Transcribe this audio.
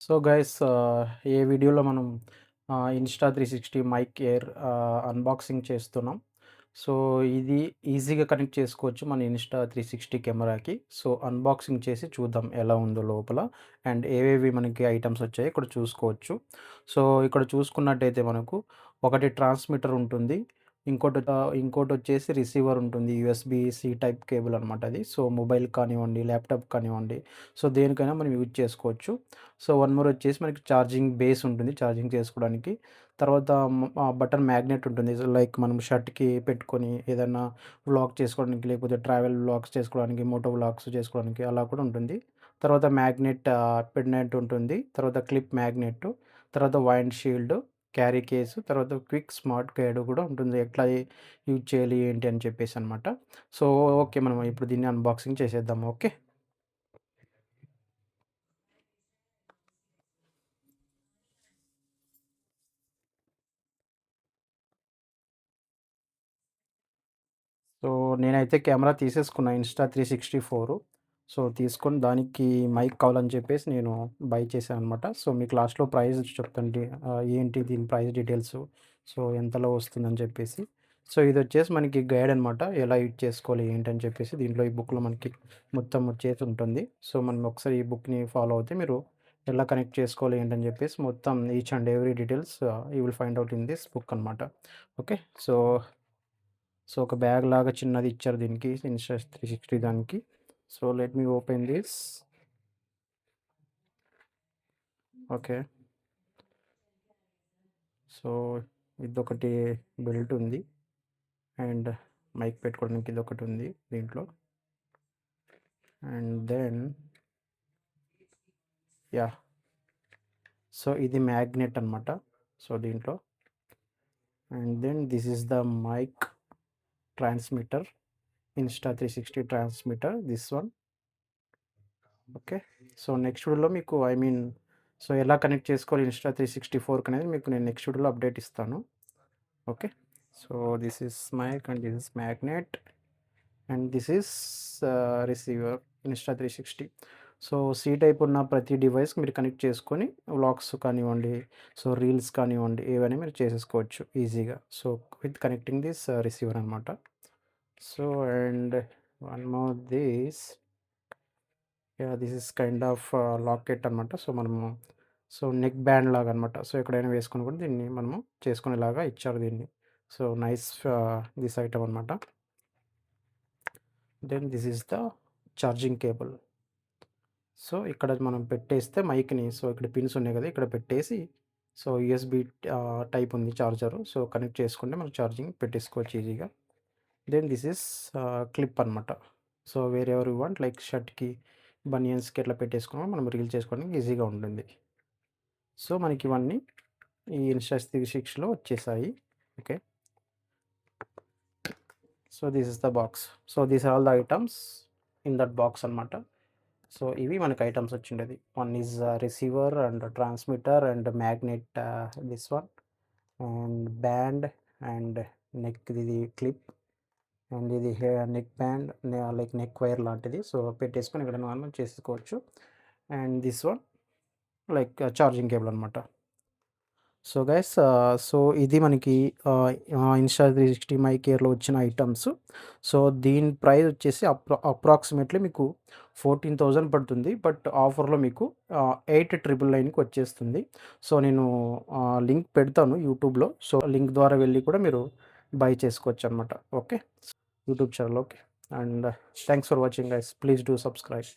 So guys ఈ వీడియోలో మనం ఇన్స్టా 360 మైక్ ఎయిర్ అన్బాక్సింగ్ చేస్తున్నాం. సో ఇది ఈజీగా కనెక్ట్ చేసుకోవచ్చు మన ఇన్స్టా 360 కెమెరాకి. సో అన్బాక్సింగ్ చేసి చూద్దాం ఎలా ఉందో లోపల అండ్ ఏవేవి మనకి ఐటమ్స్ వచ్చాయో ఇక్కడ చూసుకోవచ్చు. సో ఇక్కడ చూసుకున్నట్టయితే మనకు ఒకటి ట్రాన్స్మిటర్ ఉంటుంది. ఇంకోటొచ్చేసి రిసీవర్ ఉంటుంది. యూఎస్‌బీ సి టైప్ కేబుల్ అనమాట అది. సో మొబైల్ కానివ్వండి, ల్యాప్‌టాప్ కానివ్వండి, సో దేనికైనా మనం యూజ్ చేసుకోవచ్చు. సో వన్ మోర్ వచ్చేసి మనకి ఛార్జింగ్ బేస్ ఉంటుంది ఛార్జింగ్ చేసుకోవడానికి. తర్వాత బటన్ మ్యాగ్నెట్ ఉంటుంది. లైక్ మనం షర్ట్‌కి పెట్టుకొని ఏదన్నా వ్లాగ్ చేసుకోవడానికి, లేకపోతే ట్రావెల్ వ్లాగ్స్ చేసుకోవడానికి, మోటో వ్లాగ్స్ చేసుకోవడానికి అలా కూడా ఉంటుంది. తర్వాత మ్యాగ్నెట్ పెండెంట్ ఉంటుంది. తర్వాత క్లిప్ మ్యాగ్నెట్, తర్వాత వైండ్ షీల్డ్, క్యారీ కేసు, తర్వాత క్విక్ స్మార్ట్ గైడ్ కూడా ఉంటుంది. ఎట్లా యూజ్ చేయాలి ఏంటి అని చెప్పేసనమాట. సో ఓకే, మనం ఇప్పుడు దీన్ని అన్బాక్సింగ్ చేసేద్దాం. ఓకే. సో నేనైతే కెమెరా తీసేసుకున్నా ఇన్స్టా 364. సో తీసుకొని దానికి మైక్ కావాలని చెప్పేసి నేను బై చేశాననమాట. సో మీకు లాస్ట్‌లో ప్రైస్ చెప్తాను. ఏంటి దీని ప్రైస్ డీటెయిల్స్, సో ఎంతలో వస్తుందని చెప్పేసి. సో ఇదొచ్చేసి మనకి గైడ్ అనమాట. ఎలా యూజ్ చేసుకోవాలి ఏంటని చెప్పేసి దీంట్లో ఈ బుక్‌లో మనకి మొత్తం వచ్చేసి ఉంటుంది. సో మనం ఒకసారి ఈ బుక్‌ని ఫాలో అవుతే మీరు ఎలా కనెక్ట్ చేసుకోవాలి ఏంటని చెప్పేసి మొత్తం each and every details you will find out in this book అనమాట. ఓకే. సో ఒక బ్యాగ్ లాగా చిన్నది ఇచ్చారు దీనికి ఇన్‌స్టా 360 దానికి. So let me open this. Okay. So ఇదొకటి బెల్ట్ ఉంది. అండ్ మైక్ పెట్టుకోవడానికి ఇదొకటి ఉంది దీంట్లో. And then yeah! సో ఇది మ్యాగ్నెట్ అనమాట. సో దీంట్లో. And then this is the mic transmitter. Insta 360 transmitter this one. Okay. So next వీడియోలో మీకు సో ఎలా కనెక్ట్ చేసుకోవాలి ఇన్‌స్టా 364 అనేది మీకు నేను నెక్స్ట్ వీడియోలో అప్డేట్ ఇస్తాను. Okay. So this is mic and this is magnet and this is receiver Insta 360. So C type ఉన్న ప్రతి డివైస్ మీరు కనెక్ట్ చేసుకొని వ్లాగ్స్ కానివ్వండి, సో రీల్స్ కానివ్వండి, ఏవైనా మీరు చేసేసుకోవచ్చు ఈజీగా. So with connecting this receiver అనమాట. So and one more this. Yeah! This is kind of locket అనమాట. సో నెక్ బ్యాండ్ లాగా అనమాట. సో ఎక్కడైనా వేసుకొని కూడా దీన్ని మనము చేసుకునేలాగా ఇచ్చారు దీన్ని. సో నైస్ దిస్ ఐటెమ్ అనమాట. Then this is the charging cable. So ఇక్కడ మనం పెట్టేస్తే మైక్‌ని, సో ఇక్కడ పిన్స్ ఉన్నాయి కదా! ఇక్కడ పెట్టేసి, సో యూఎస్‌బీ టైప్ ఉంది చార్జరు. సో కనెక్ట్ చేసుకుంటే మనం ఛార్జింగ్ పెట్టేసుకోవచ్చు ఈజీగా. దెన్ దిస్ ఈస్ క్లిప్ అనమాట. So wherever you want like షర్ట్‌కి, బనియన్స్‌కి ఇట్లా పెట్టేసుకొని మనం రీల్ చేసుకోవడానికి ఈజీగా ఉంటుంది. సో మనకి ఇవన్నీ ఈ ఇన్‌స్టా 360లో వచ్చేసాయి. Okay. So this is the box. So these are all the items in that box అనమాట. సో ఇవి మనకు ఐటమ్స్ వచ్చిండేది. One is receiver and transmitter and magnet, this one and band and neck ఇది clip and ఇది neck band like neck wire లాంటిది. So పెట్టేసుకొని ఇక్కడ normal చేసుకోవచ్చు. And this one like charging cable అనమాట. సో గైస్ సో ఇది మనకి Insta 360 my కేర్‌లో వచ్చిన ఐటమ్స్. సో దీని ప్రైస్ వచ్చేసి అప్రాక్సిమేట్‌లీ మీకు 14,000 పడుతుంది. బట్ ఆఫర్‌లో మీకు 8,999కి వచ్చేస్తుంది. సో నేను లింక్ పెడతాను యూట్యూబ్‌లో. సో లింక్ ద్వారా వెళ్ళి కూడా మీరు బై చేసుకోవచ్చనమాట. Okay. YouTube channel. Okay. And thanks for watching guys. Please do subscribe.